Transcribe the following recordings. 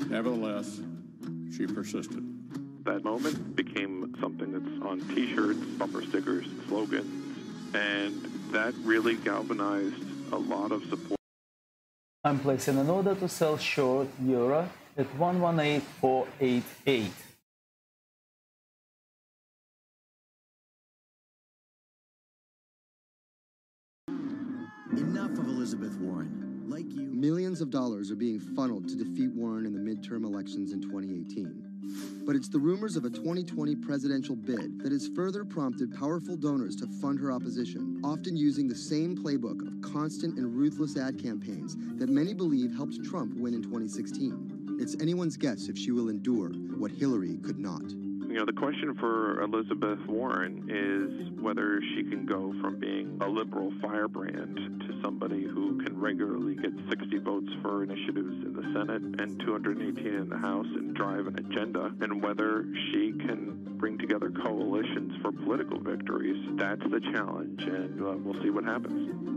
Nevertheless, she persisted. That moment became something that's on T-shirts, bumper stickers, slogans, and that really galvanized a lot of support. I'm placing an order to sell short euro at 118488. Enough of Elizabeth Warren. Like you, millions of dollars are being funneled to defeat Warren in the midterm elections in 2018. But it's the rumors of a 2020 presidential bid that has further prompted powerful donors to fund her opposition, often using the same playbook of constant and ruthless ad campaigns that many believe helped Trump win in 2016. It's anyone's guess if she will endure what Hillary could not. You know, the question for Elizabeth Warren is whether she can go from being a liberal firebrand to somebody who can regularly get 60 votes for initiatives in the Senate and 218 in the House and drive an agenda, and whether she can bring together coalitions for political victories. That's the challenge, and we'll see what happens.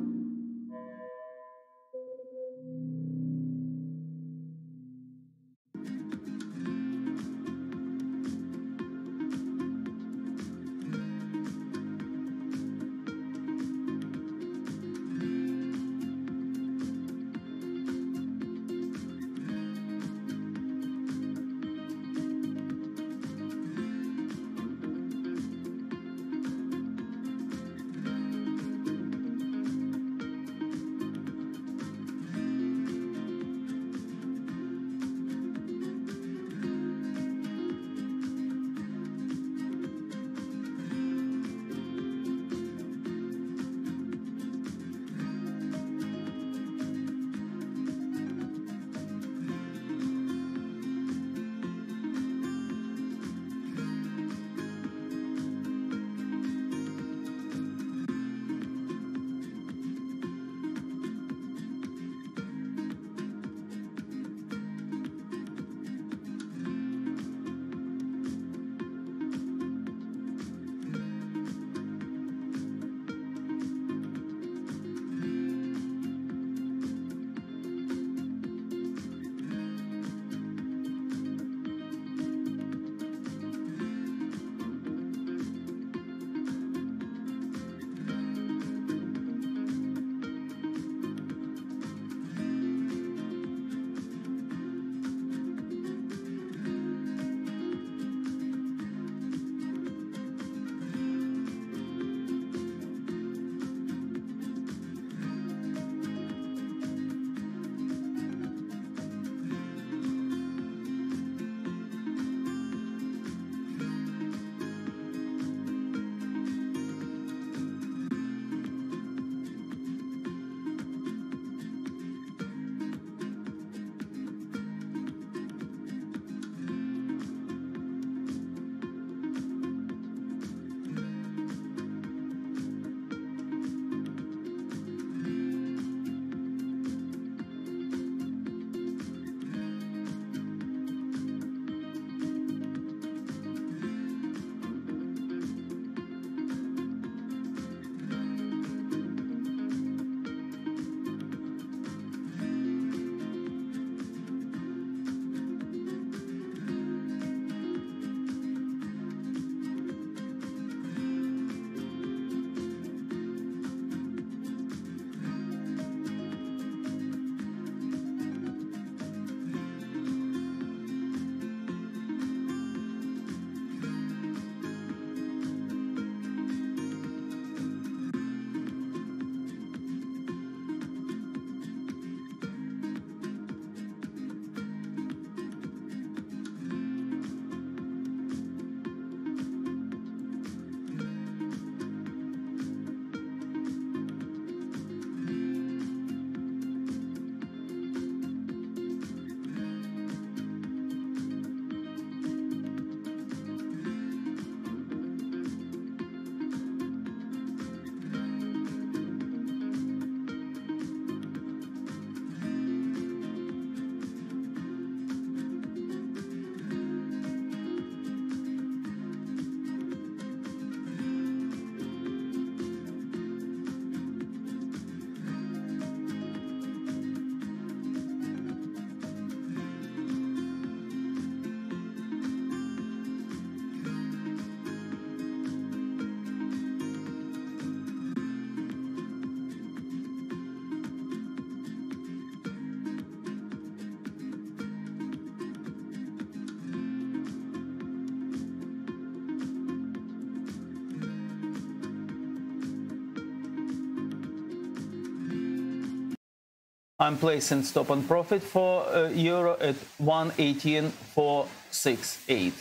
I'm placing stop on profit for euro at 118,468.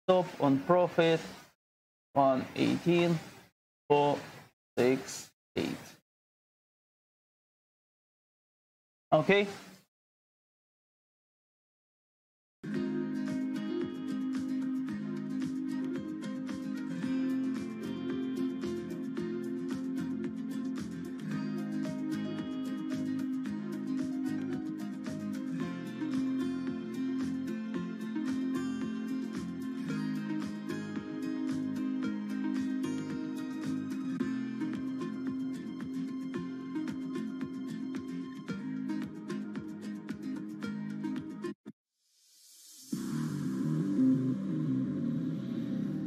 Stop on profit 118,468. Okay.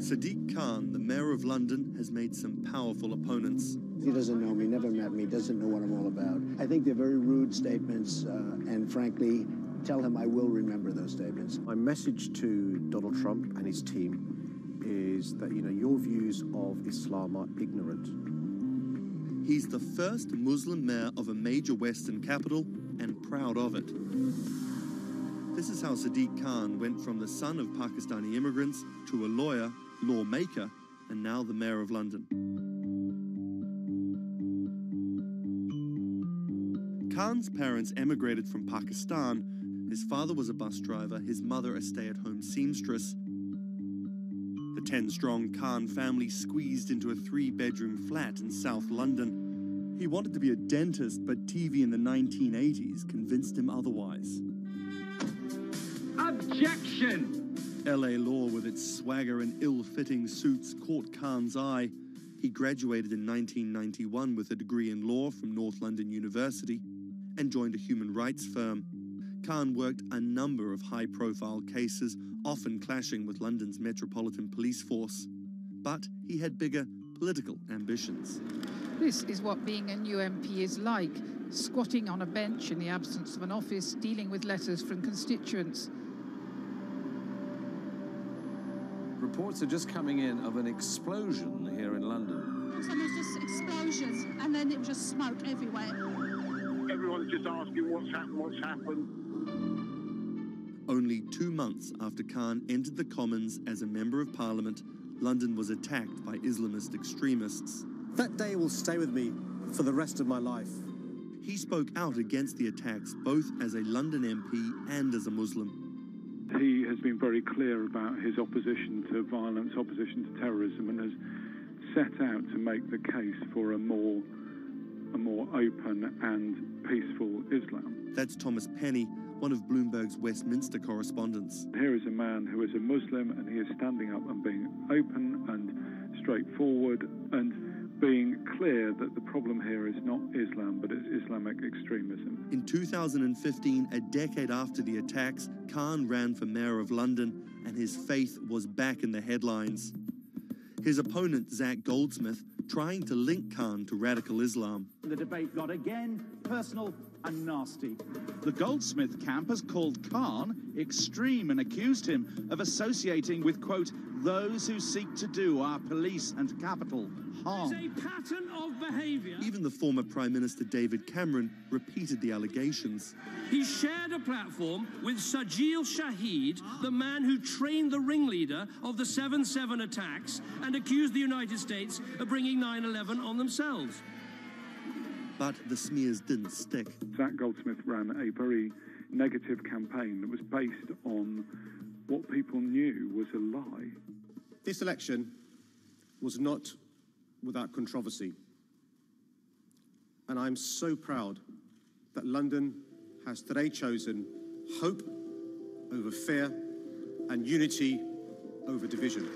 Sadiq Khan, the mayor of London, has made some powerful opponents. He doesn't know me, never met me, doesn't know what I'm all about. I think they're very rude statements, and frankly, tell him I will remember those statements. My message to Donald Trump and his team is that, your views of Islam are ignorant. He's the first Muslim mayor of a major Western capital and proud of it. This is how Sadiq Khan went from the son of Pakistani immigrants to a lawyer, lawmaker, and now the mayor of London. Khan's parents emigrated from Pakistan. His father was a bus driver, his mother a stay-at-home seamstress. The 10-strong Khan family squeezed into a 3-bedroom flat in South London. He wanted to be a dentist, but TV in the 1980s convinced him otherwise. Objection! LA law with its swagger and ill-fitting suits caught Khan's eye. He graduated in 1991 with a degree in law from North London University and joined a human rights firm. Khan worked a number of high-profile cases, often clashing with London's Metropolitan Police Force. But he had bigger political ambitions. This is what being a new MP is like, squatting on a bench in the absence of an office, dealing with letters from constituents. Reports are just coming in of an explosion here in London. And there's just explosions, and then it was just smoke everywhere. Everyone's just asking what's happened. Only 2 months after Khan entered the Commons as a Member of Parliament, London was attacked by Islamist extremists. That day will stay with me for the rest of my life. He spoke out against the attacks both as a London MP and as a Muslim. He has been very clear about his opposition to violence, opposition to terrorism, and has set out to make the case for a more open and peaceful Islam. That's Thomas Penny, one of Bloomberg's Westminster correspondents. Here is a man who is a Muslim, and he is standing up and being open and straightforward and being clear that the problem here is not Islam, but it's Islamic extremism. In 2015, a decade after the attacks, Khan ran for mayor of London, and his faith was back in the headlines. His opponent, Zach Goldsmith, trying to link Khan to radical Islam. The debate got again personal and nasty. The Goldsmith camp has called Khan extreme and accused him of associating with, quote, those who seek to do our police and capital harm. It's a pattern of behaviour. Even the former Prime Minister David Cameron repeated the allegations. He shared a platform with Sajil Shahid, the man who trained the ringleader of the 7/7 attacks and accused the United States of bringing 9/11 on themselves. But the smears didn't stick. Zach Goldsmith ran a very negative campaign that was based on what people knew was a lie. This election was not without controversy. And I'm so proud that London has today chosen hope over fear and unity over division.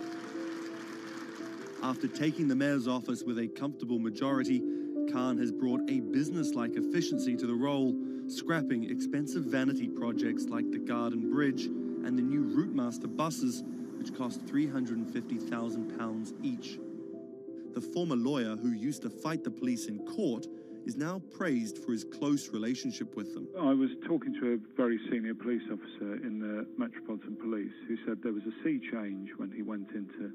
After taking the mayor's office with a comfortable majority, Khan has brought a business-like efficiency to the role, scrapping expensive vanity projects like the Garden Bridge and the new Routemaster buses, which cost £350,000 each. The former lawyer who used to fight the police in court is now praised for his close relationship with them. I was talking to a very senior police officer in the Metropolitan Police who said there was a sea change when he went into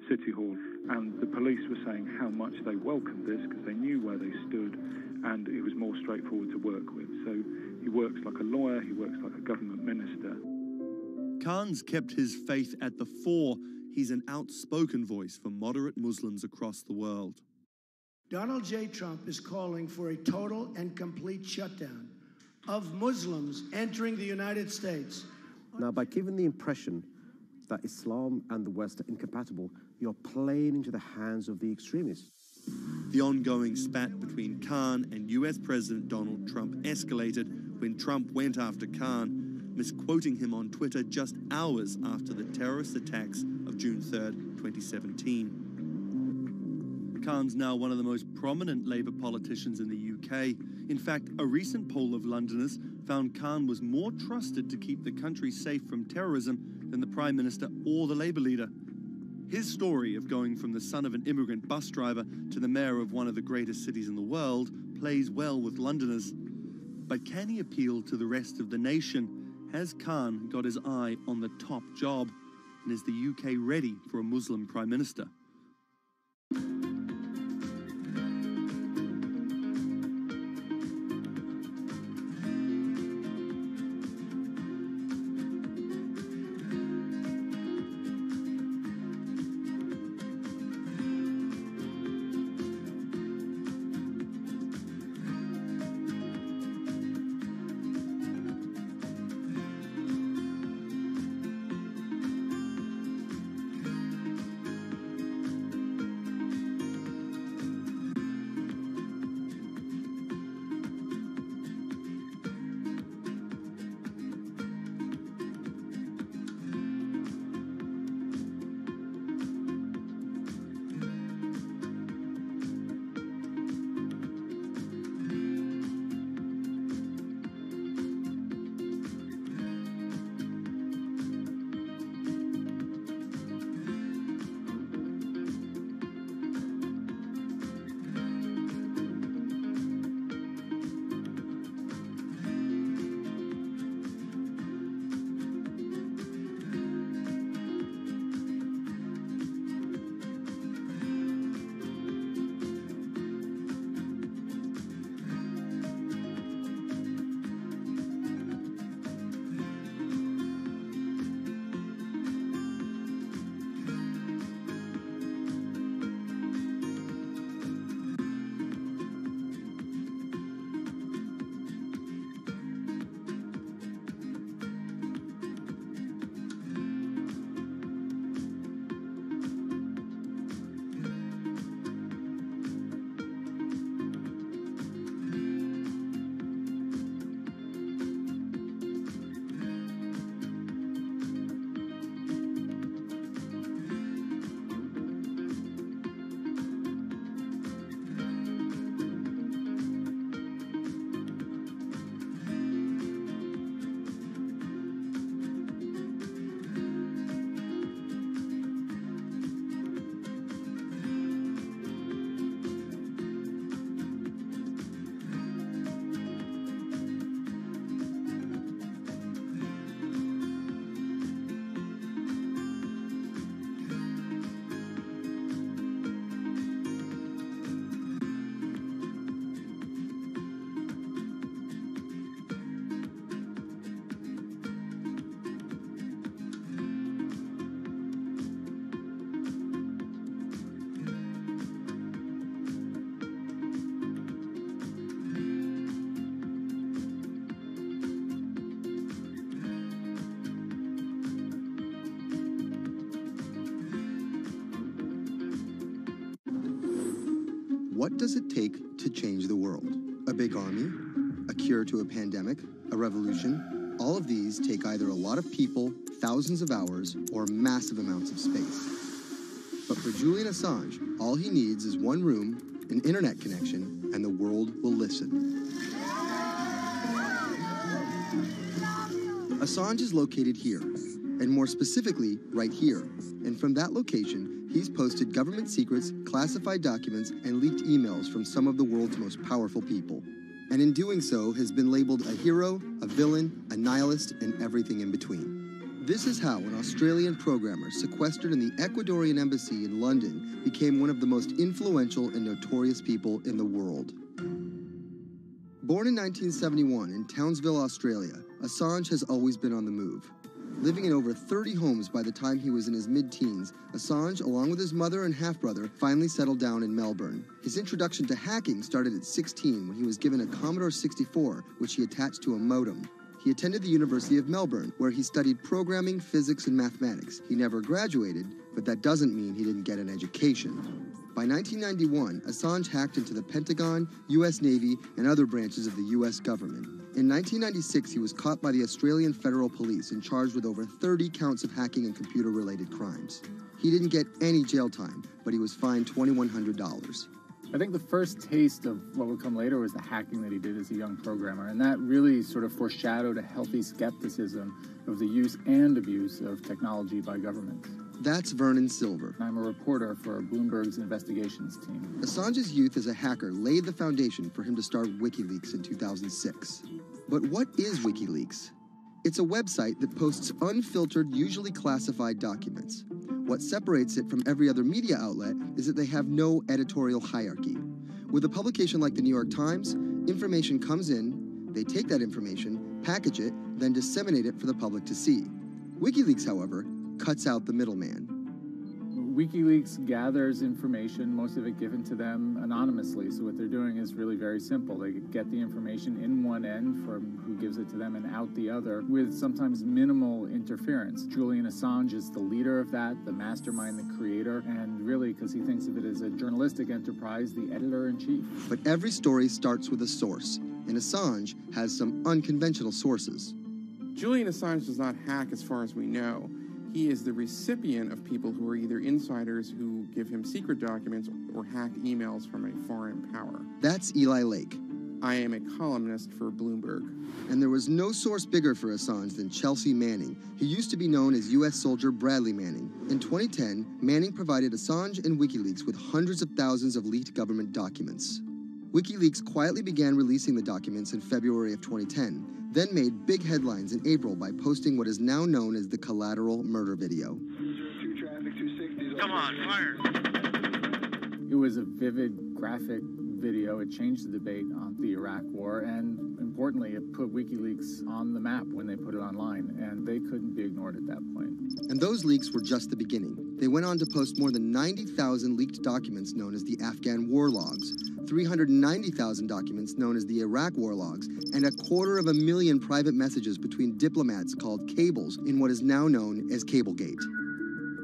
City Hall. And the police were saying how much they welcomed this because they knew where they stood, and it was more straightforward to work with. So he works like a lawyer, he works like a government minister. Khan's kept his faith at the fore. He's an outspoken voice for moderate Muslims across the world. Donald J. Trump is calling for a total and complete shutdown of Muslims entering the United States. Now, by giving the impression that Islam and the West are incompatible, you're playing into the hands of the extremists. The ongoing spat between Khan and US President Donald Trump escalated when Trump went after Khan, misquoting him on Twitter just hours after the terrorist attacks of June 3rd, 2017. Khan's now one of the most prominent Labour politicians in the UK. In fact, a recent poll of Londoners found Khan was more trusted to keep the country safe from terrorism than the Prime Minister or the Labour leader. His story of going from the son of an immigrant bus driver to the mayor of one of the greatest cities in the world plays well with Londoners. But can he appeal to the rest of the nation? Has Khan got his eye on the top job? And is the UK ready for a Muslim Prime Minister? What does it take to change the world? A big army? A cure to a pandemic? A revolution? All of these take either a lot of people, thousands of hours, or massive amounts of space. But for Julian Assange, all he needs is one room, an internet connection, and the world will listen. Assange is located here, and more specifically, right here. And from that location, he's posted government secrets, classified documents, and leaked emails from some of the world's most powerful people. And in doing so, has been labeled a hero, a villain, a nihilist, and everything in between. This is how an Australian programmer sequestered in the Ecuadorian embassy in London became one of the most influential and notorious people in the world. Born in 1971 in Townsville, Australia, Assange has always been on the move. Living in over 30 homes by the time he was in his mid-teens, Assange, along with his mother and half-brother, finally settled down in Melbourne. His introduction to hacking started at 16 when he was given a Commodore 64, which he attached to a modem. He attended the University of Melbourne, where he studied programming, physics, and mathematics. He never graduated, but that doesn't mean he didn't get an education. By 1991, Assange hacked into the Pentagon, U.S. Navy, and other branches of the U.S. government. In 1996, he was caught by the Australian Federal Police and charged with over 30 counts of hacking and computer-related crimes. He didn't get any jail time, but he was fined $2,100. I think the first taste of what would come later was the hacking that he did as a young programmer, and that really sort of foreshadowed a healthy skepticism of the use and abuse of technology by governments. That's Vernon Silver. I'm a reporter for Bloomberg's investigations team. Assange's youth as a hacker laid the foundation for him to start WikiLeaks in 2006. But what is WikiLeaks? It's a website that posts unfiltered, usually classified documents. What separates it from every other media outlet is that they have no editorial hierarchy. With a publication like the New York Times, information comes in, they take that information, package it, then disseminate it for the public to see. WikiLeaks, however, cuts out the middleman. WikiLeaks gathers information, most of it given to them anonymously. So what they're doing is really very simple. They get the information in one end from who gives it to them and out the other with sometimes minimal interference. Julian Assange is the leader of that, the mastermind, the creator, and really, because he thinks of it as a journalistic enterprise, the editor-in-chief. But every story starts with a source, and Assange has some unconventional sources. Julian Assange does not hack as far as we know. He is the recipient of people who are either insiders who give him secret documents or hacked emails from a foreign power. That's Eli Lake. I am a columnist for Bloomberg. And there was no source bigger for Assange than Chelsea Manning, who used to be known as U.S. soldier Bradley Manning. In 2010, Manning provided Assange and WikiLeaks with hundreds of thousands of leaked government documents. WikiLeaks quietly began releasing the documents in February of 2010, then made big headlines in April by posting what is now known as the collateral murder video. Come on, fire! It was a vivid, graphic video. It changed the debate on the Iraq War, and importantly, it put WikiLeaks on the map when they put it online, and they couldn't be ignored at that point. And those leaks were just the beginning. They went on to post more than 90,000 leaked documents known as the Afghan war logs, 390,000 documents known as the Iraq war logs, and 250,000 private messages between diplomats called cables in what is now known as Cablegate.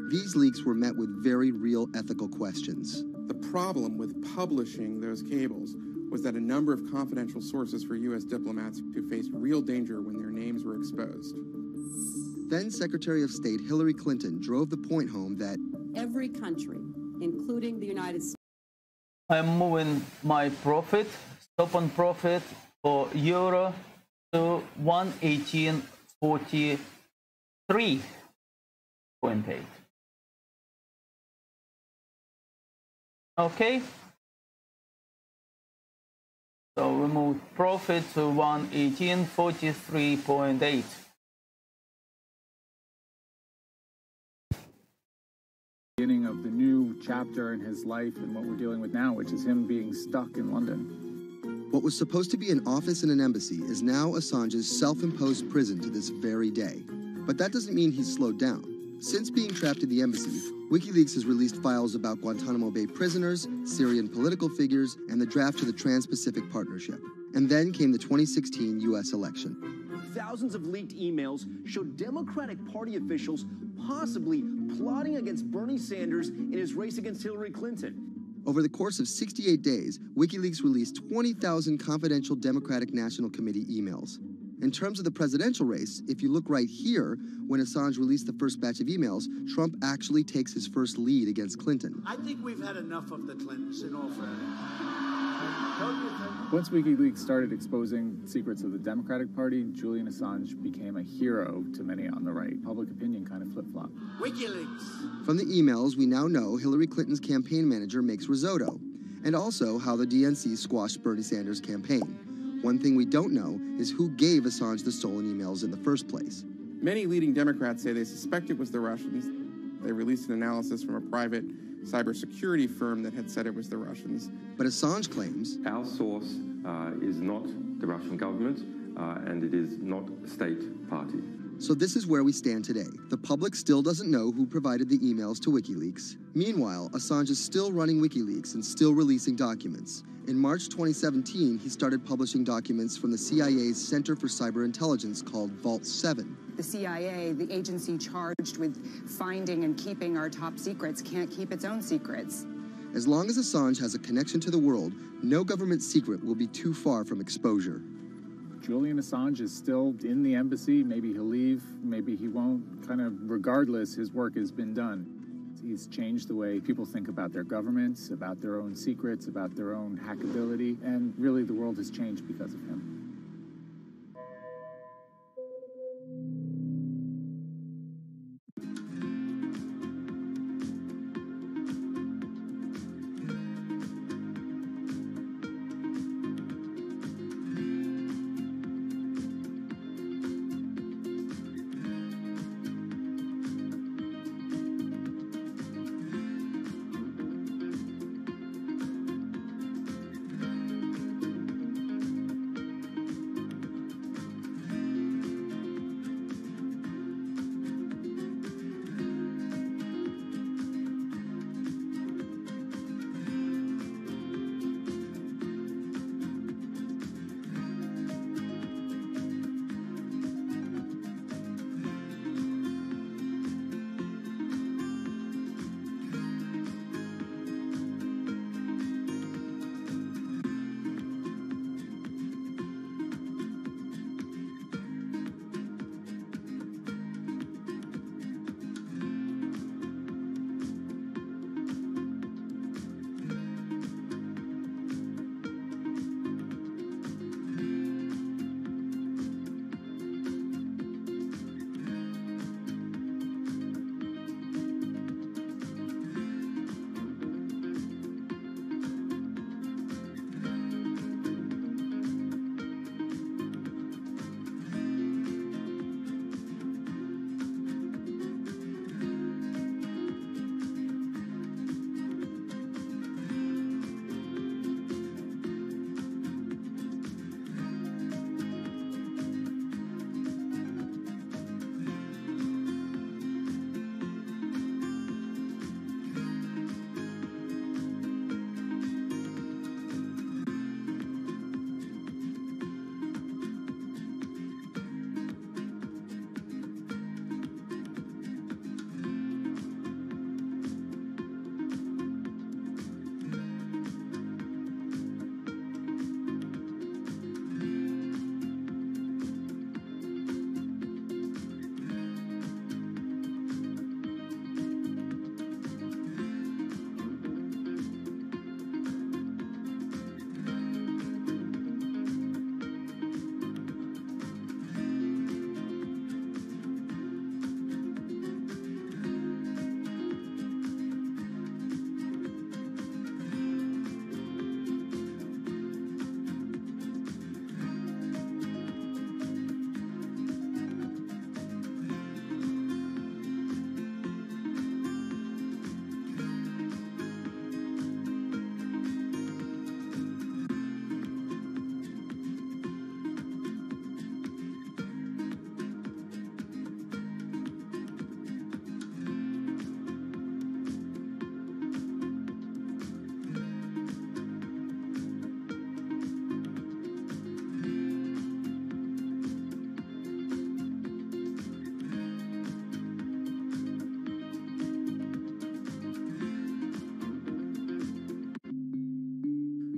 These leaks were met with very real ethical questions. The problem with publishing those cables was that a number of confidential sources for U.S. diplomats who faced real danger when their names were exposed. Then Secretary of State Hillary Clinton drove the point home that every country, including the United States. I'm moving my profit, stop on profit for euro to 118.43.8. Okay. So we move profit to 118.43.8. Beginning of the new chapter in his life and what we're dealing with now, which is him being stuck in London. What was supposed to be an office in an embassy is now Assange's self-imposed prison to this very day. But that doesn't mean he's slowed down. Since being trapped in the embassy, WikiLeaks has released files about Guantanamo Bay prisoners, Syrian political figures, and the draft to the Trans-Pacific Partnership. And then came the 2016 U.S. election. Thousands of leaked emails showed Democratic Party officials possibly plotting against Bernie Sanders in his race against Hillary Clinton. Over the course of 68 days, WikiLeaks released 20,000 confidential Democratic National Committee emails. In terms of the presidential race, if you look right here, when Assange released the first batch of emails, Trump actually takes his first lead against Clinton. I think we've had enough of the Clintons, in all fairness. Once WikiLeaks started exposing secrets of the Democratic Party, Julian Assange became a hero to many on the right. Public opinion kind of flip-flopped. WikiLeaks! From the emails, we now know Hillary Clinton's campaign manager makes risotto, and also how the DNC squashed Bernie Sanders' campaign. One thing we don't know is who gave Assange the stolen emails in the first place. Many leading Democrats say they suspect it was the Russians. They released an analysis from a private cybersecurity firm that had said it was the Russians. But Assange claims our source is not the Russian government, and it is not a state party. So this is where we stand today. The public still doesn't know who provided the emails to WikiLeaks. Meanwhile, Assange is still running WikiLeaks and still releasing documents. In March 2017, he started publishing documents from the CIA's Center for Cyber Intelligence called Vault 7. The CIA, the agency charged with finding and keeping our top secrets, can't keep its own secrets. As long as Assange has a connection to the world, no government secret will be too far from exposure. Julian Assange is still in the embassy. Maybe he'll leave, maybe he won't. Kind of regardless, his work has been done. He's changed the way people think about their governments, about their own secrets, about their own hackability, and really the world has changed because of him.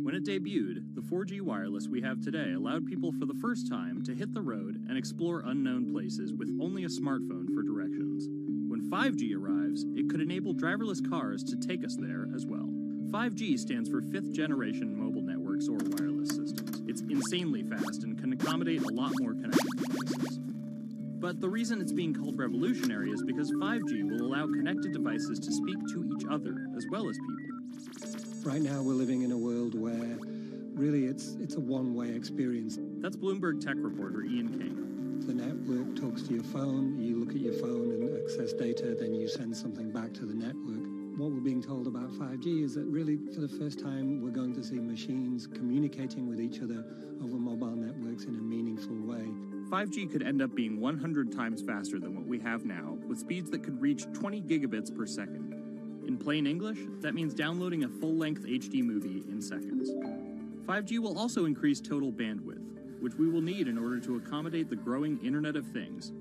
When it debuted, the 4G wireless we have today allowed people for the first time to hit the road and explore unknown places with only a smartphone for directions. When 5G arrives, it could enable driverless cars to take us there as well. 5G stands for 5th generation mobile networks or wireless systems. It's insanely fast and can accommodate a lot more connected devices. But the reason it's being called revolutionary is because 5G will allow connected devices to speak to each other as well as people. Right now we're living in a world where really it's a one-way experience. That's Bloomberg tech reporter Ian King. The network talks to your phone, you look at your phone and access data, then you send something back to the network. What we're being told about 5G is that really, for the first time, we're going to see machines communicating with each other over mobile networks in a meaningful way. 5G could end up being 100 times faster than what we have now, with speeds that could reach 20 gigabits per second. In plain English, that means downloading a full-length HD movie in seconds. 5G will also increase total bandwidth, which we will need in order to accommodate the growing Internet of Things.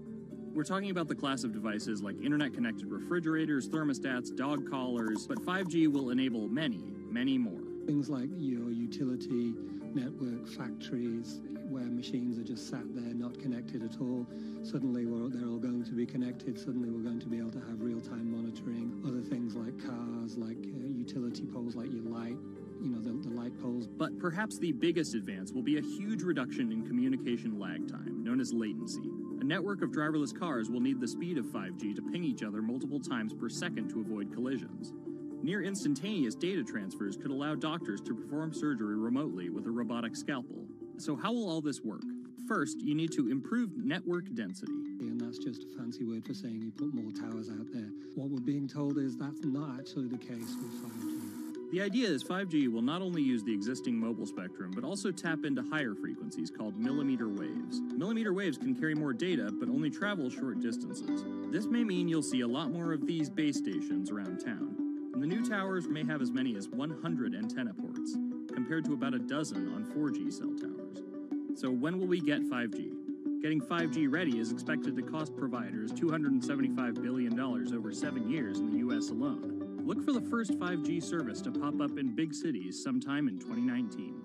We're talking about the class of devices like internet-connected refrigerators, thermostats, dog collars, but 5G will enable many, many more. Things like your utility network, factories, where machines are just sat there not connected at all. Suddenly they're all going to be connected. Suddenly we're going to be able to have real-time monitoring. Other things like cars, like utility poles, like your light, the light poles. But perhaps the biggest advance will be a huge reduction in communication lag time, known as latency. A network of driverless cars will need the speed of 5G to ping each other multiple times per second to avoid collisions. Near instantaneous data transfers could allow doctors to perform surgery remotely with a robotic scalpel. So how will all this work? First, you need to improve network density. And that's just a fancy word for saying you put more towers out there. What we're being told is that's not actually the case with 5G. The idea is 5G will not only use the existing mobile spectrum, but also tap into higher frequencies called millimeter waves. Millimeter waves can carry more data, but only travel short distances. This may mean you'll see a lot more of these base stations around town. And the new towers may have as many as 100 antenna ports, compared to about a dozen on 4G cell towers. So when will we get 5G? Getting 5G ready is expected to cost providers $275 billion over 7 years in the US alone. Look for the first 5G service to pop up in big cities sometime in 2019.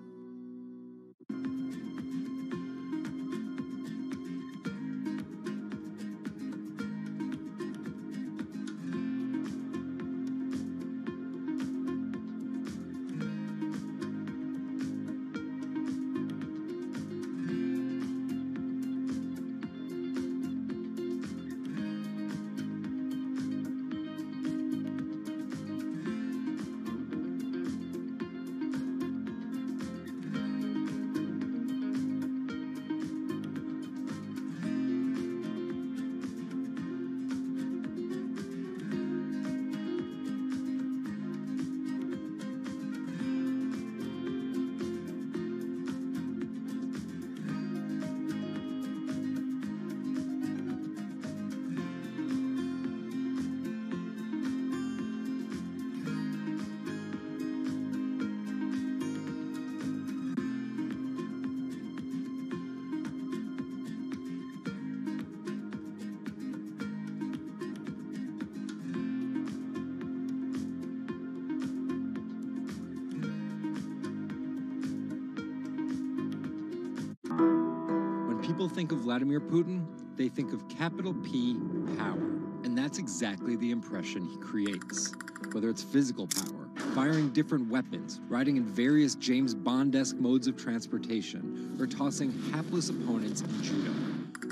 People think of Vladimir Putin, they think of capital P, power. And that's exactly the impression he creates. Whether it's physical power, firing different weapons, riding in various James Bond-esque modes of transportation, or tossing hapless opponents in judo.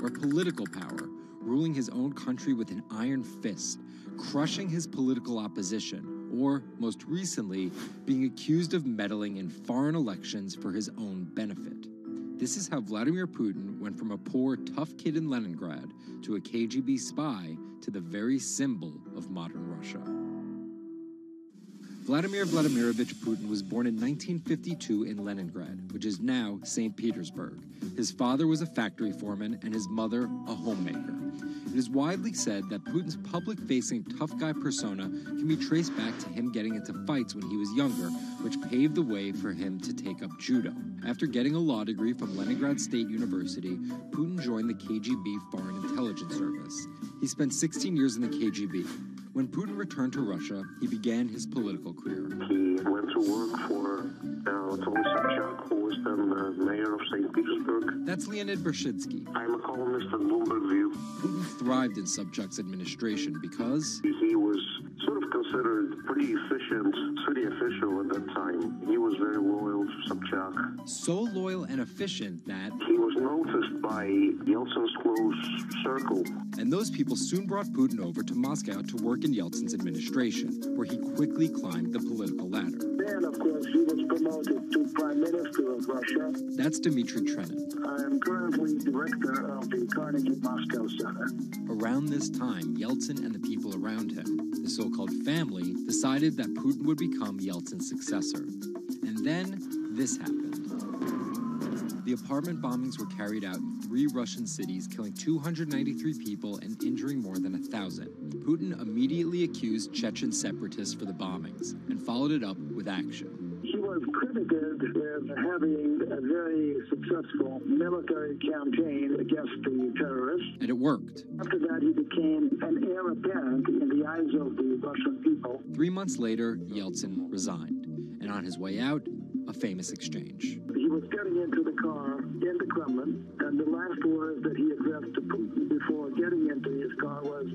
Or political power, ruling his own country with an iron fist, crushing his political opposition, or, most recently, being accused of meddling in foreign elections for his own benefit. This is how Vladimir Putin went from a poor, tough kid in Leningrad to a KGB spy to the very symbol of modern Russia. Vladimir Vladimirovich Putin was born in 1952 in Leningrad, which is now St. Petersburg. His father was a factory foreman and his mother a homemaker. It is widely said that Putin's public-facing tough guy persona can be traced back to him getting into fights when he was younger, which paved the way for him to take up judo. After getting a law degree from Leningrad State University, Putin joined the KGB Foreign Intelligence Service. He spent 16 years in the KGB. When Putin returned to Russia, he began his political career. He went to work for Tony Sobchak, who was then the mayor of St. Petersburg. That's Leonid Bershidsky. I'm a columnist at Bloomberg View. Putin thrived in Sobchak's administration because he was sort of considered pretty efficient city official at that time. He was very loyal to Sobchak. So loyal and efficient that he was noticed by Yeltsin's close circle. And those people soon brought Putin over to Moscow to work work in Yeltsin's administration, where he quickly climbed the political ladder. Then, of course, he was promoted to Prime Minister of Russia. That's Dmitry Trenin. I am currently director of the Carnegie Moscow Center. Around this time, Yeltsin and the people around him, the so-called family, decided that Putin would become Yeltsin's successor. And then this happened. The apartment bombings were carried out in 3 Russian cities, killing 293 people and injuring more than 1,000. Putin immediately accused Chechen separatists for the bombings and followed it up with action. He was credited with having a very successful military campaign against the terrorists. And it worked. After that, he became an heir apparent in the eyes of the Russian people. 3 months later, Yeltsin resigned. And on his way out, a famous exchange. He was getting into the car in the Kremlin, and the last words that he addressed to Putin before getting into his car was,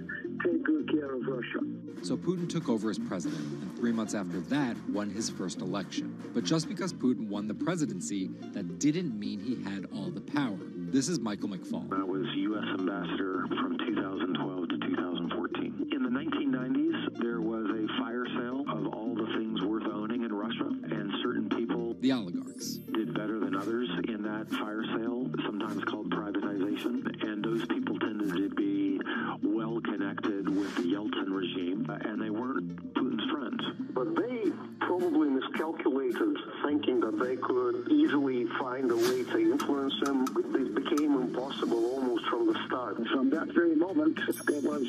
"Take good care of Russia." So Putin took over as president, and 3 months after that, won his first election. But just because Putin won the presidency, that didn't mean he had all the power. This is Michael McFall. I was U.S. ambassador from 2012 to 2014. In the 1990s, there was a fire sale of all the things worth owning in Russia, and certain people, the oligarchs, did better than others in that fire sale, sometimes called privatization, and those people tended to be well connected with the Yeltsin regime, and they weren't Putin's friends. But they probably miscalculated, thinking that they could easily find a way to influence him. It became impossible almost from the start. From that very moment, there was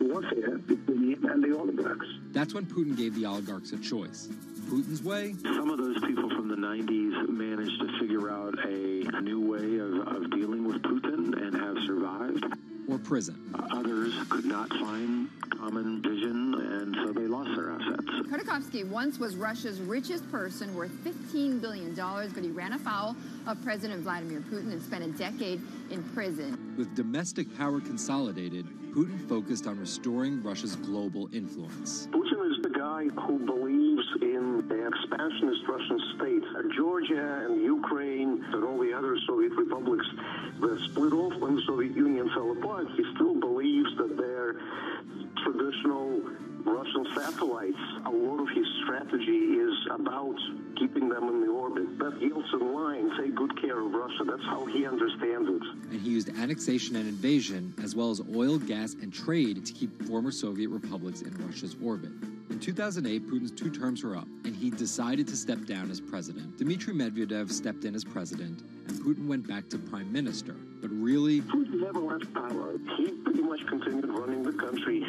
warfare between him and the oligarchs. That's when Putin gave the oligarchs a choice. Putin's way? Some of those people from the 90s managed to figure out a new way of dealing with Putin and have survived. Or prison. Others could not find common vision, and so they lost their assets. Khodorkovsky once was Russia's richest person, worth $15 billion, but he ran afoul of President Vladimir Putin and spent a decade in prison. With domestic power consolidated, Putin focused on restoring Russia's global influence. Putin is the guy who believes in the expansionist Russian state. Georgia and Ukraine and all the other Soviet republics that split off when the Soviet Union fell apart, he still believes that they're traditional Russian satellites. A lot of his strategy is about keeping them in the orbit. That Yeltsin line, take good care of Russia, that's how he understands it. And he used annexation and invasion, as well as oil, gas, and trade to keep former Soviet republics in Russia's orbit. In 2008, Putin's 2 terms were up, and he decided to step down as president. Dmitry Medvedev stepped in as president, and Putin went back to prime minister. But really, Putin never left power. He pretty much continued running the country,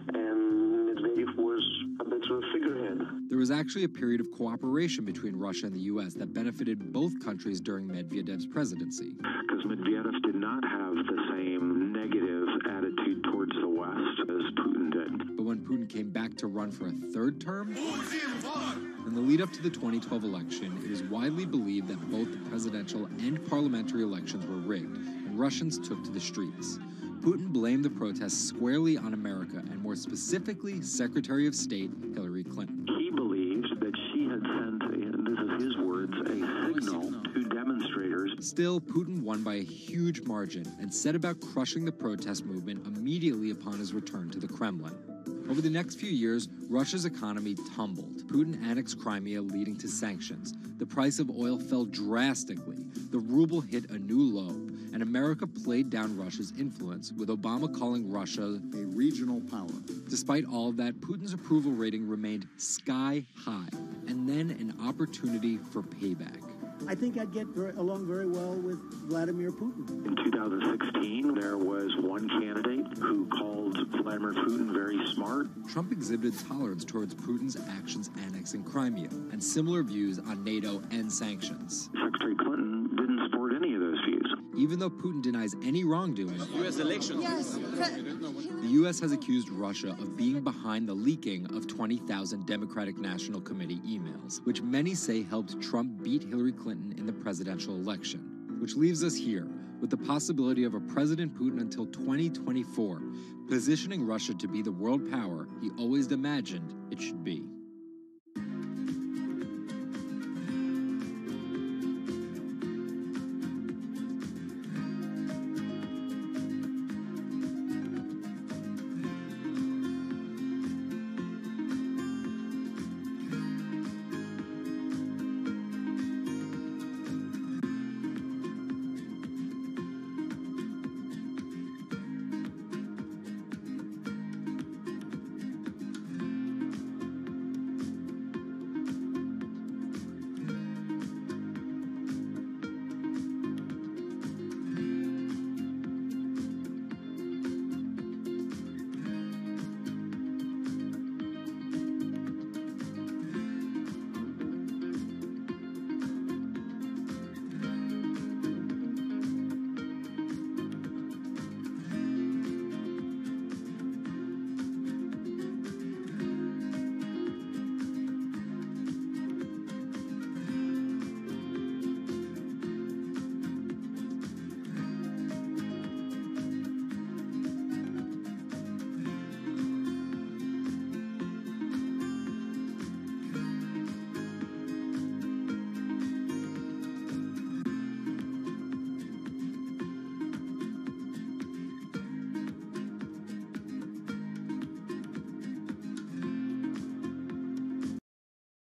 and Medvedev was a bit of a figurehead. There was actually a period of cooperation between Russia and the U.S. that benefited both countries during Medvedev's presidency. Because Medvedev did not have the same negative attitude towards the West as Putin did. But when Putin came back to run for a 3rd term, in the lead up to the 2012 election, it is widely believed that both the presidential and parliamentary elections were rigged, and Russians took to the streets. Putin blamed the protests squarely on America, and more specifically, Secretary of State Hillary Clinton. He believed that she had sent, and this is his words, a signal to demonstrators. Still, Putin won by a huge margin and set about crushing the protest movement immediately upon his return to the Kremlin. Over the next few years, Russia's economy tumbled. Putin annexed Crimea, leading to sanctions. The price of oil fell drastically. The ruble hit a new low, and America played down Russia's influence, with Obama calling Russia a regional power. Despite all of that, Putin's approval rating remained sky high, and then an opportunity for payback. I think I'd get along very well with Vladimir Putin. In 2016, there was one candidate who called Vladimir Putin very smart. Trump exhibited tolerance towards Putin's actions annexing Crimea, and similar views on NATO and sanctions. Secretary Clinton didn't support any of those views. Even though Putin denies any wrongdoing, U.S. elections. Yes. The U.S. has accused Russia of being behind the leaking of 20,000 Democratic National Committee emails, which many say helped Trump beat Hillary Clinton in the presidential election. Which leaves us here, with the possibility of a President Putin until 2024, positioning Russia to be the world power he always imagined it should be.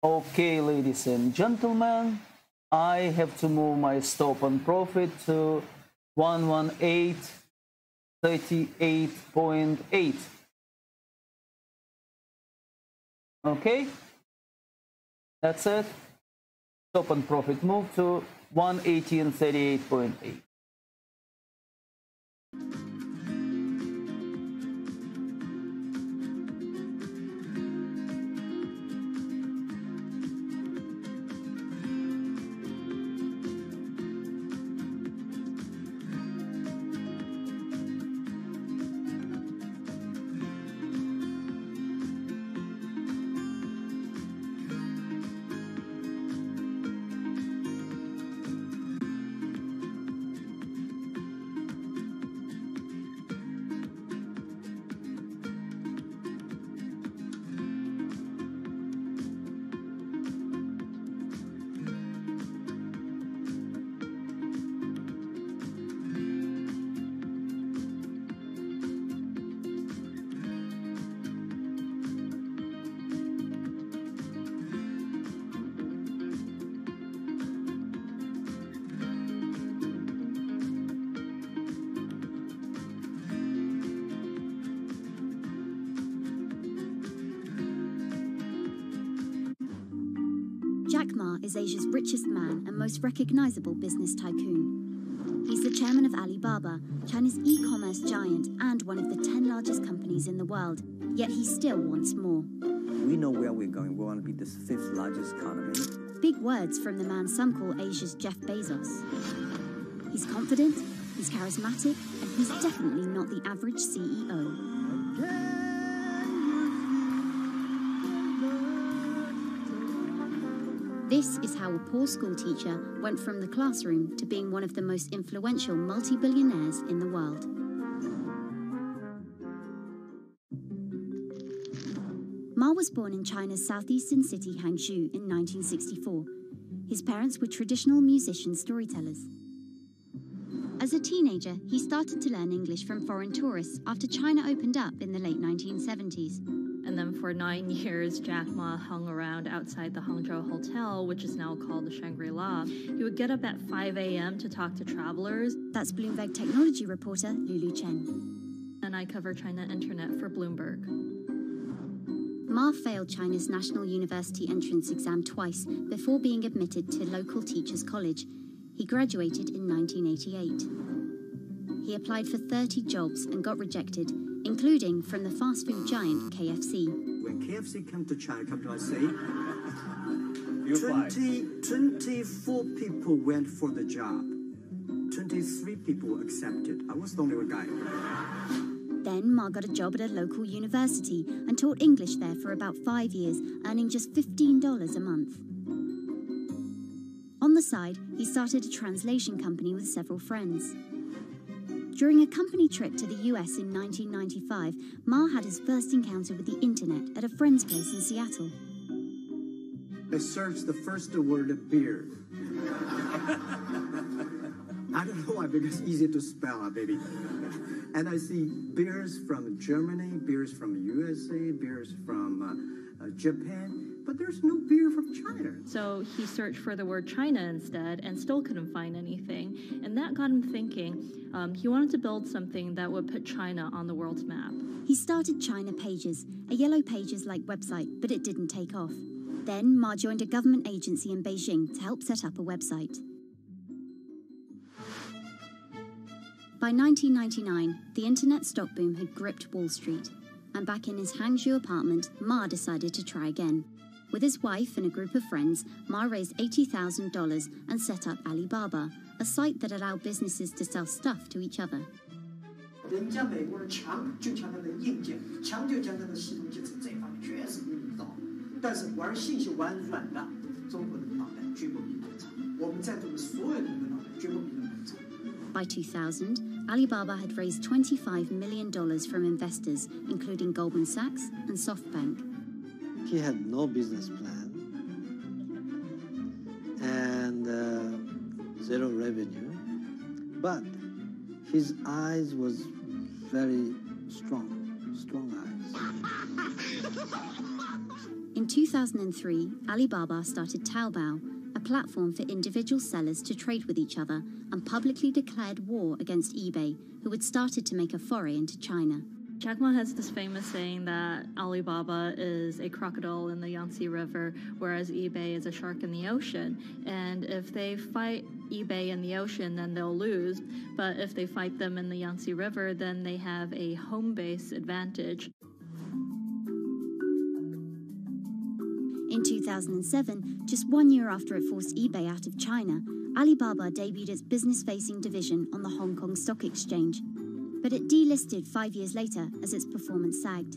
Okay, ladies and gentlemen, I have to move my stop and profit to 118.38.8. Okay, that's it. Stop and profit move to 118.38.8. Jack Ma is Asia's richest man and most recognizable business tycoon. He's the chairman of Alibaba, China's e-commerce giant and one of the 10 largest companies in the world. Yet he still wants more. We know where we're going. We want to be the 5th largest economy. Big words from the man some call Asia's Jeff Bezos. He's confident, he's charismatic, and he's definitely not the average CEO. This is how a poor school teacher went from the classroom to being one of the most influential multi-billionaires in the world. Ma was born in China's southeastern city Hangzhou in 1964. His parents were traditional musician storytellers. As a teenager, he started to learn English from foreign tourists after China opened up in the late 1970s. And then for 9 years, Jack Ma hung around outside the Hangzhou Hotel, which is now called the Shangri-La. He would get up at 5 a.m. to talk to travelers. That's Bloomberg technology reporter Lulu Chen. And I cover China Internet for Bloomberg. Ma failed China's National University entrance exam twice before being admitted to local teachers' college. He graduated in 1988. He applied for 30 jobs and got rejected, including from the fast food giant KFC. When KFC came to China, come to say, 24 people went for the job. 23 people accepted. I was the only one guy. Then Ma got a job at a local university and taught English there for about 5 years, earning just $15 a month. On the side, he started a translation company with several friends. During a company trip to the US in 1995, Ma had his first encounter with the internet at a friend's place in Seattle. I searched the first word, beer. I don't know why, because it's easy to spell, baby. And I see beers from Germany, beers from USA, beers from Japan, but there's no beer from China. So he searched for the word China instead and still couldn't find anything. And that got him thinking. He wanted to build something that would put China on the world's map. He started China Pages, a Yellow Pages-like website, but it didn't take off. Then Ma joined a government agency in Beijing to help set up a website. By 1999, the internet stock boom had gripped Wall Street, and back in his Hangzhou apartment, Ma decided to try again. With his wife and a group of friends, Ma raised $80,000 and set up Alibaba, a site that allowed businesses to sell stuff to each other. 人家美国人强就强它的硬件，强就强它的系统建设，这方面确实比你高。但是玩信息玩软的，中国人的脑袋绝不比你们差。我们在座的所有人的脑袋绝不比你们差。By 2000, Alibaba had raised $25 million from investors, including Goldman Sachs and SoftBank. He had no business plan and zero revenue, but his eyes was very strong eyes. In 2003, Alibaba started Taobao, a platform for individual sellers to trade with each other, and publicly declared war against eBay, who had started to make a foray into China. Jack Ma has this famous saying that Alibaba is a crocodile in the Yangtze River, whereas eBay is a shark in the ocean. And if they fight eBay in the ocean, then they'll lose. But if they fight them in the Yangtze River, then they have a home base advantage. In 2007, just 1 year after it forced eBay out of China, Alibaba debuted its business-facing division on the Hong Kong Stock Exchange. But it delisted 5 years later as its performance sagged.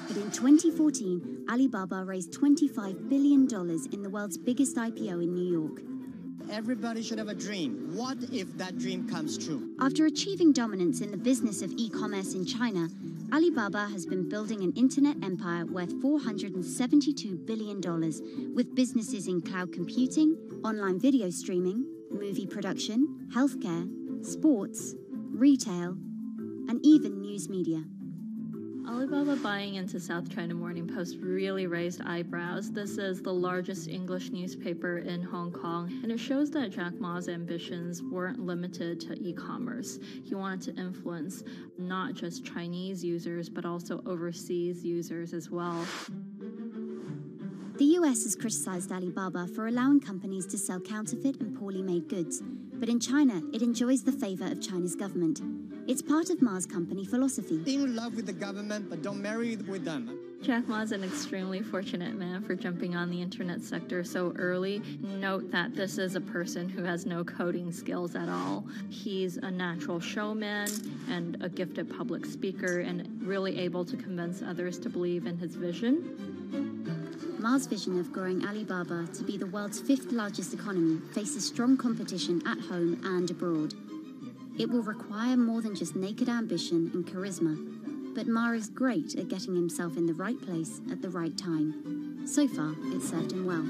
But in 2014, Alibaba raised $25 billion in the world's biggest IPO in New York. Everybody should have a dream. What if that dream comes true? After achieving dominance in the business of e-commerce in China, Alibaba has been building an internet empire worth $472 billion, with businesses in cloud computing, online video streaming, movie production, healthcare, sports, retail, and even news media. Alibaba buying into South China Morning Post really raised eyebrows. This is the largest English newspaper in Hong Kong, and it shows that Jack Ma's ambitions weren't limited to e-commerce. He wanted to influence not just Chinese users, but also overseas users as well. The US has criticized Alibaba for allowing companies to sell counterfeit and poorly made goods, but in China, it enjoys the favor of China's government. It's part of Ma's company philosophy. In love with the government, but don't marry with them. Jack Ma's an extremely fortunate man for jumping on the internet sector so early. Note that this is a person who has no coding skills at all. He's a natural showman and a gifted public speaker, and really able to convince others to believe in his vision. Ma's vision of growing Alibaba to be the world's 5th largest economy faces strong competition at home and abroad. It will require more than just naked ambition and charisma, but Ma is great at getting himself in the right place at the right time. So far, it's served him well.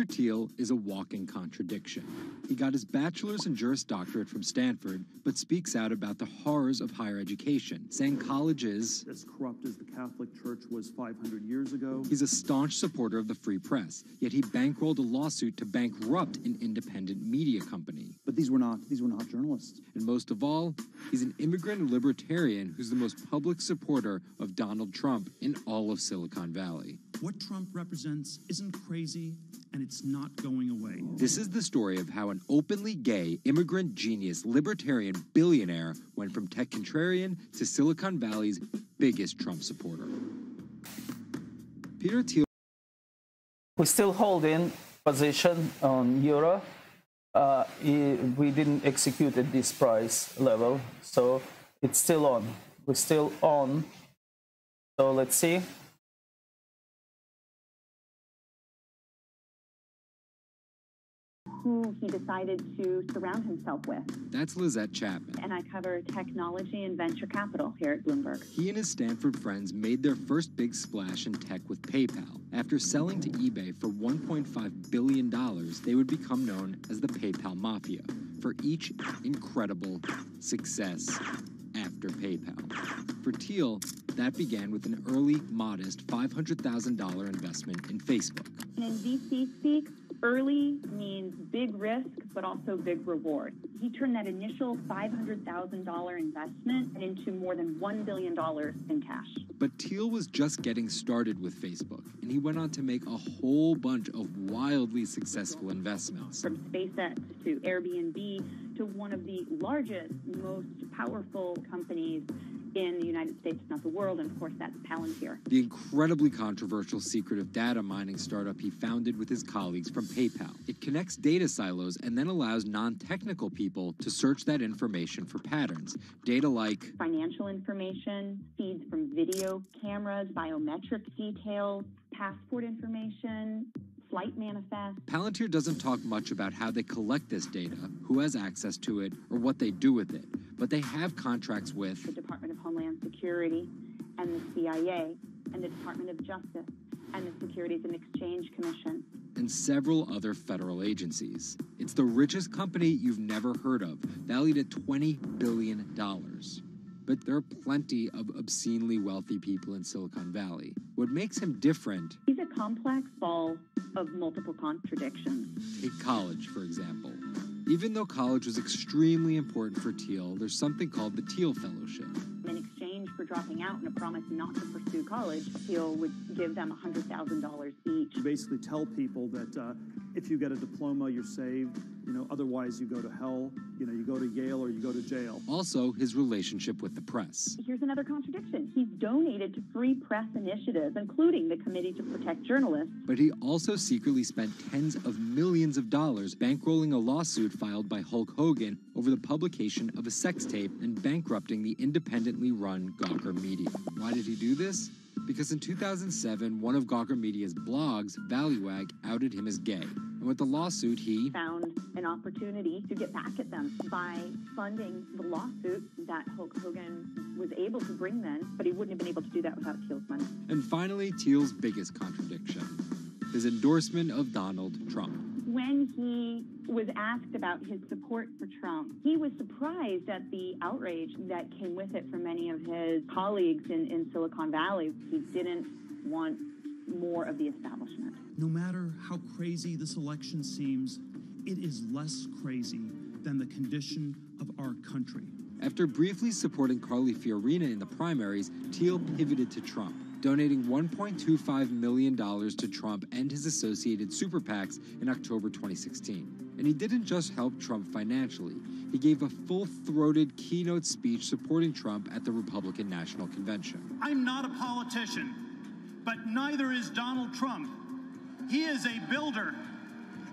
Peter Thiel is a walking contradiction. He got his bachelor's and Juris Doctorate from Stanford, but speaks out about the horrors of higher education, saying college is as corrupt as the Catholic Church was 500 years ago. He's a staunch supporter of the free press, yet he bankrolled a lawsuit to bankrupt an independent media company. But these were not journalists. And most of all, he's an immigrant and libertarian who's the most public supporter of Donald Trump in all of Silicon Valley. What Trump represents isn't crazy, and it's not going away. This is the story of how an openly gay, immigrant genius, libertarian billionaire went from tech contrarian to Silicon Valley's biggest Trump supporter. Peter Thiel. We're still holding position on euro. We didn't execute at this price level, so it's still on. We're still on. So let's see. Who he decided to surround himself with. That's Lizette Chapman. And I cover technology and venture capital here at Bloomberg. He and his Stanford friends made their first big splash in tech with PayPal. After selling to eBay for $1.5 billion, they would become known as the PayPal Mafia for each incredible success after PayPal. For Thiel, that began with an early, modest $500,000 investment in Facebook. And in VC speak, early means big risk, but also big reward. He turned that initial $500,000 investment into more than $1 billion in cash. But Thiel was just getting started with Facebook, and he went on to make a whole bunch of wildly successful investments. From SpaceX to Airbnb to one of the largest, most powerful companies in the United States, not the world, and of course that's Palantir. The incredibly controversial secret of data mining startup he founded with his colleagues from PayPal. It connects data silos and then allows non-technical people to search that information for patterns. Data like financial information, feeds from video cameras, biometric details, passport information, flight manifest. Palantir doesn't talk much about how they collect this data, who has access to it, or what they do with it. But they have contracts with the Department of Homeland Security and the CIA and the Department of Justice and the Securities and Exchange Commission and several other federal agencies. It's the richest company you've never heard of, valued at $20 billion. But there are plenty of obscenely wealthy people in Silicon Valley. What makes him different... He's a complex ball of multiple contradictions. Take college, for example. Even though college was extremely important for Thiel, there's something called the Thiel Fellowship. In exchange for dropping out and a promise not to pursue college, Thiel would give them $100,000 each. You basically tell people that if you get a diploma, you're saved. Otherwise you go to hell. You go to Yale or you go to jail. Also, his relationship with the press. Here's another contradiction. He's donated to free press initiatives, including the Committee to Protect Journalists. But he also secretly spent tens of millions of dollars bankrolling a lawsuit filed by Hulk Hogan over the publication of a sex tape and bankrupting the independently run Gawker Media. Why did he do this? Because in 2007, one of Gawker Media's blogs, ValueAg, outed him as gay. And with the lawsuit, he found an opportunity to get back at them by funding the lawsuit that Hulk Hogan was able to bring then, but he wouldn't have been able to do that without Thiel's money. And finally, Thiel's biggest contradiction, his endorsement of Donald Trump. When he was asked about his support for Trump, he was surprised at the outrage that came with it from many of his colleagues in Silicon Valley. He didn't want more of the establishment. No matter how crazy this election seems, it is less crazy than the condition of our country. After briefly supporting Carly Fiorina in the primaries, Thiel pivoted to Trump, donating $1.25 million to Trump and his associated super PACs in October 2016. And he didn't just help Trump financially. He gave a full-throated keynote speech supporting Trump at the Republican National Convention. I'm not a politician, but neither is Donald Trump. He is a builder,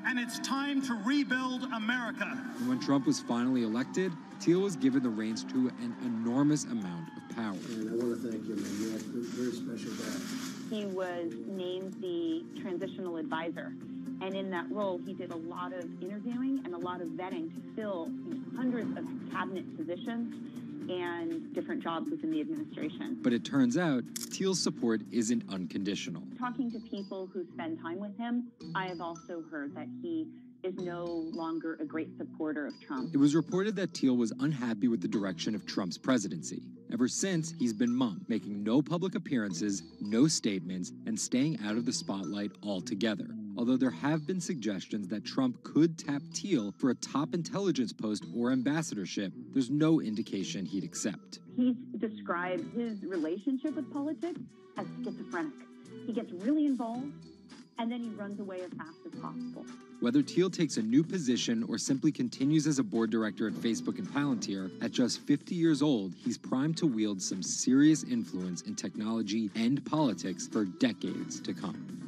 and it's time to rebuild America. And when Trump was finally elected, Thiel was given the reins to an enormous amount of power. And I want to thank you, man. You have a very special guy. He was named the transitional advisor. And in that role, he did a lot of interviewing and a lot of vetting to fill hundreds of cabinet positions and different jobs within the administration. But it turns out Thiel's support isn't unconditional. Talking to people who spend time with him, I have also heard that he is no longer a great supporter of Trump. It was reported that Thiel was unhappy with the direction of Trump's presidency. Ever since, he's been mum, making no public appearances, no statements, and staying out of the spotlight altogether. Although there have been suggestions that Trump could tap Thiel for a top intelligence post or ambassadorship, there's no indication he'd accept. He's described his relationship with politics as schizophrenic. He gets really involved, and then he runs away as fast as possible. Whether Thiel takes a new position or simply continues as a board director at Facebook and Palantir, at just 50 years old, he's primed to wield some serious influence in technology and politics for decades to come.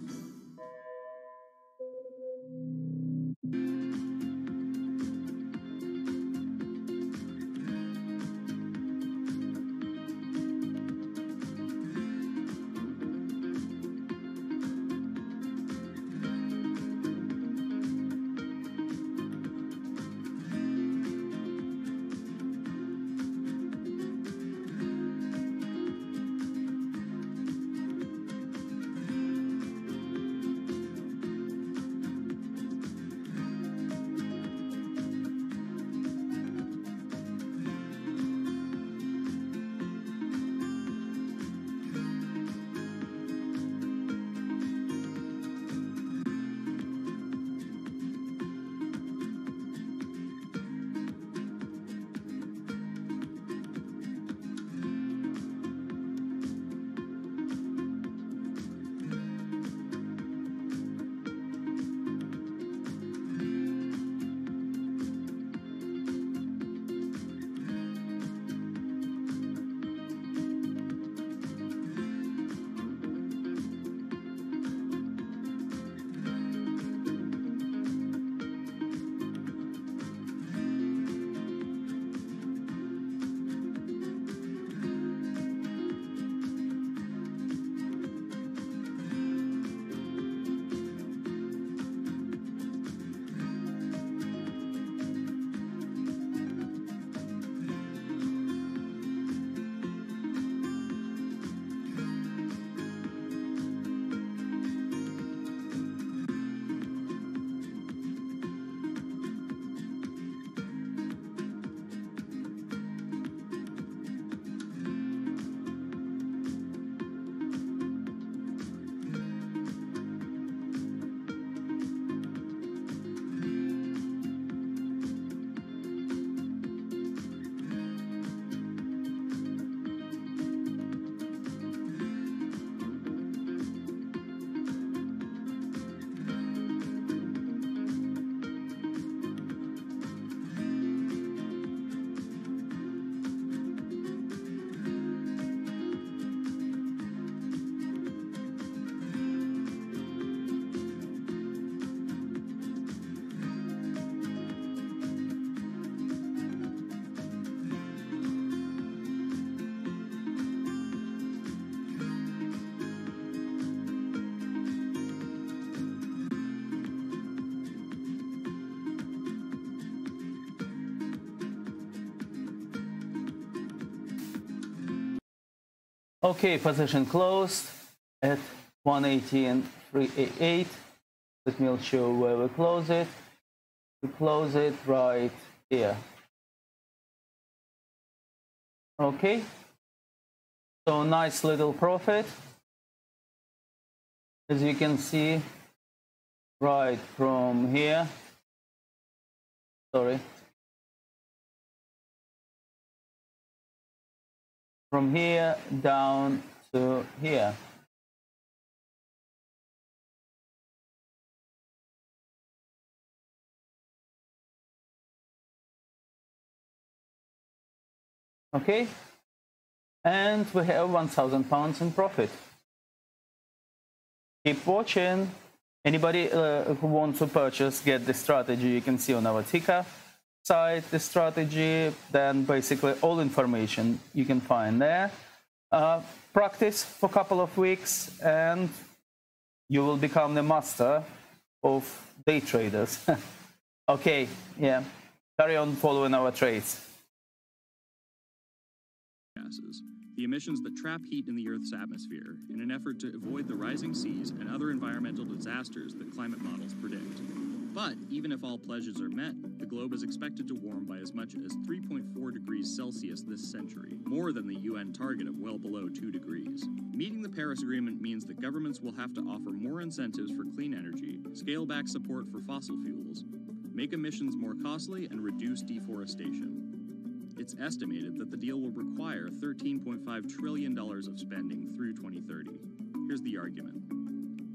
Okay, position closed at 118.388. Let me show where we close it. We close it right here. Okay, so nice little profit. As you can see, right from here. Sorry. From here down to here. Okay, and we have 1,000 pounds in profit. Keep watching. Anybody who wants to purchase, get the strategy, you can see on our ticker site, the strategy, then basically all information you can find there. Practice for a couple of weeks and you will become the master of day traders. Okay, yeah, carry on following our trades. gases, the emissions that trap heat in the Earth's atmosphere in an effort to avoid the rising seas and other environmental disasters that climate models predict. But even if all pledges are met, the globe is expected to warm by as much as 3.4 degrees Celsius this century, more than the UN target of well below 2 degrees. Meeting the Paris Agreement means that governments will have to offer more incentives for clean energy, scale back support for fossil fuels, make emissions more costly, and reduce deforestation. It's estimated that the deal will require $13.5 trillion of spending through 2030. Here's the argument.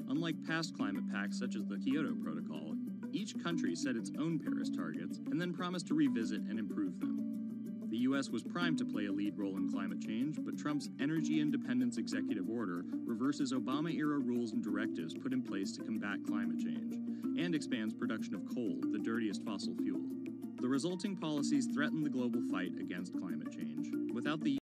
Unlike past climate pacts such as the Kyoto Protocol, each country set its own Paris targets and then promised to revisit and improve them. The U.S. was primed to play a lead role in climate change, but Trump's Energy Independence Executive Order reverses Obama-era rules and directives put in place to combat climate change, and expands production of coal, the dirtiest fossil fuel. The resulting policies threaten the global fight against climate change. Without the